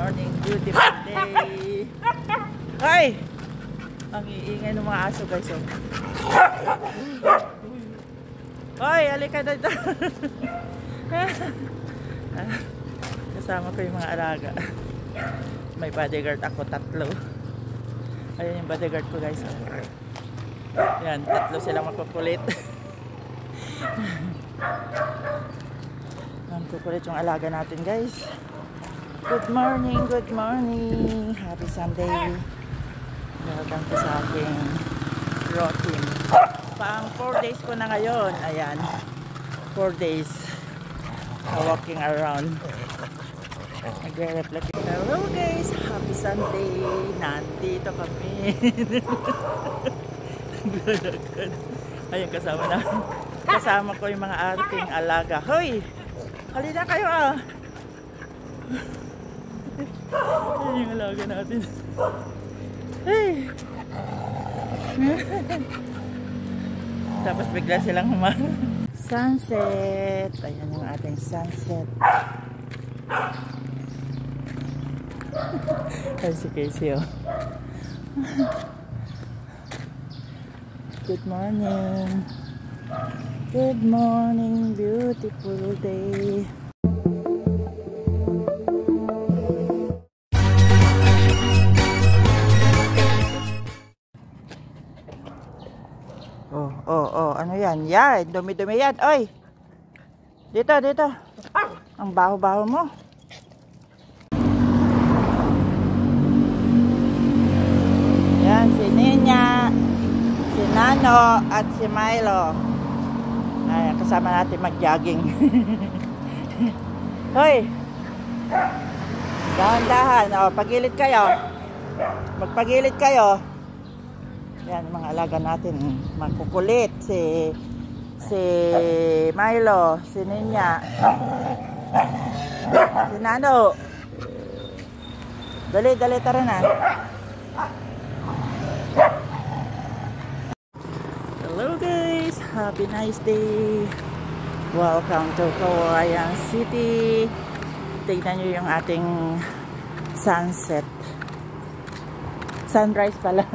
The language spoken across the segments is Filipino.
morning, beautiful day. Ay! Ang iingay ng mga aso guys. Ay, halika dito. Kasama ko yung mga alaga. May bodyguard ako, 3. Ayan yung bodyguard ko guys. Yan, 3 silang makukulit. Ang kukulit yung alaga natin guys. Good morning, good morning. Happy Sunday. Welcome to sa aking routine. Pang 4 days ko na ngayon. Ayan, 4 days walking around. Nagre-reflect. Hello guys, happy Sunday. Nandito kami. Ayun, kasama ko yung mga ating alaga. Hoy, halina kayo ah. Ayun yung alaga natin. Hey. Tapos bigla silang humana. Sunset. Ayan yung ating sunset. Ay si Casey oh. Good morning. Good morning, beautiful day. Oh, ano yan? Yan, dumi-dumi yan. Oy! Dito. Ang baho-baho mo. Yan, si Ninya, si Nano, at si Milo. Ayan, kasama natin mag-jogging. Hoy! Dahan-dahan. O, pagilid kayo. Magpagilid kayo. Yan, mga alaga natin. Makukulit. Si Milo, si Ninya, si Nano. Dali, tara na. Hello guys, happy nice day. Welcome to Kawayan City. Tignan nyo yung ating sunset. Sunrise pala.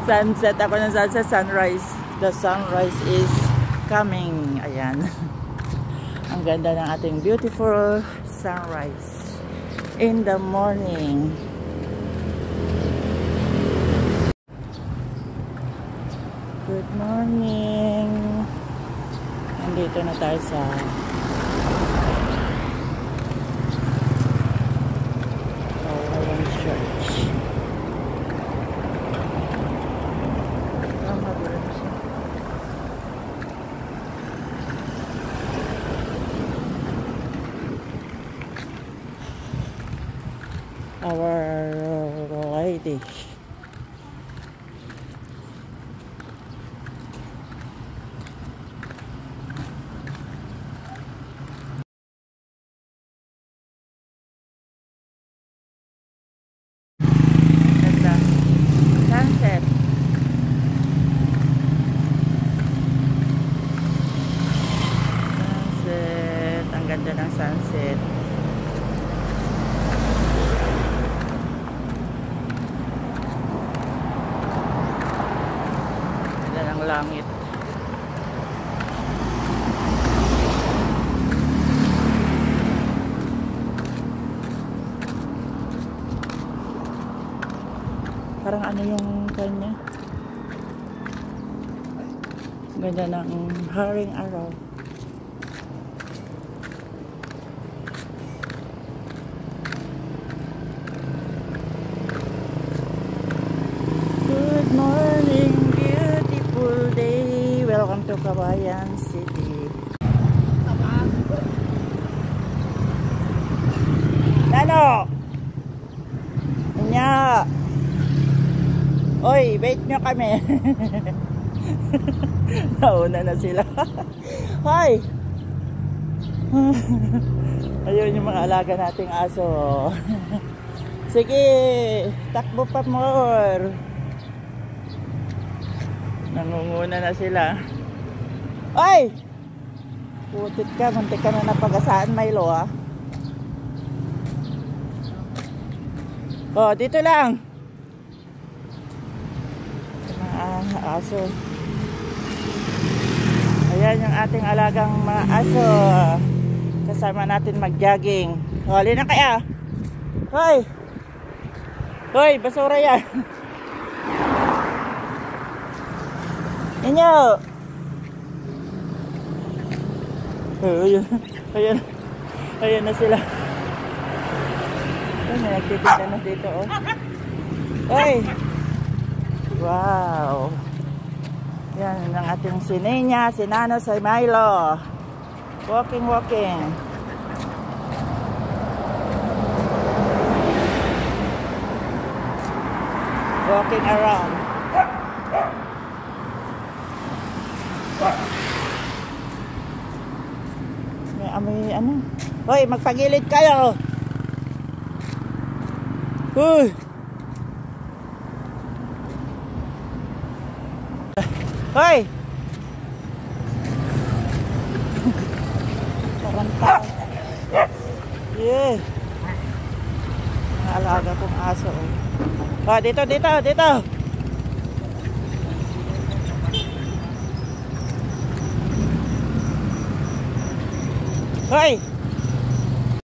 Sunset ako ng sunset, sunrise. The sunrise is coming. Ayan. Ang ganda ng ating beautiful sunrise in the morning. Good morning. Nandito na tayo sa Kawayan Church. Our Lady. Sunset. Ang ganda ng sunset. Ganda ng langit. Parang ano yung kanya? Ganda ng haring araw. Good morning, beautiful day. Welcome to Kawayan City. Nano! Nya! Oy, wait nyo kami. Nauna na sila. Hi! Ayun yung mga alaga nating aso. Sige, takbo pa more. Nangunguna na sila. Ay! Putit ka, muntik ka na napagasaan, Milo ah. Oh, dito lang. Mga aso. Ayan yung ating alagang mga aso. Kasama natin mag-jogging. Huli na kaya. Hoy! Hoy, basura yan. Inyo! Ayan. Ayan. Ayan na sila. Ay, may nagtitinda na dito, oh. Hoy! Wow! Yan ang ating si Nina, si Nano, si Milo. Walking, walking. Walking around. May amoy ano. Hoy, magpagilid kayo. Hoy. Hoy. Taranta. Yeah. Naalaga kong aso. Oh, dito, dito, dito. Hoy.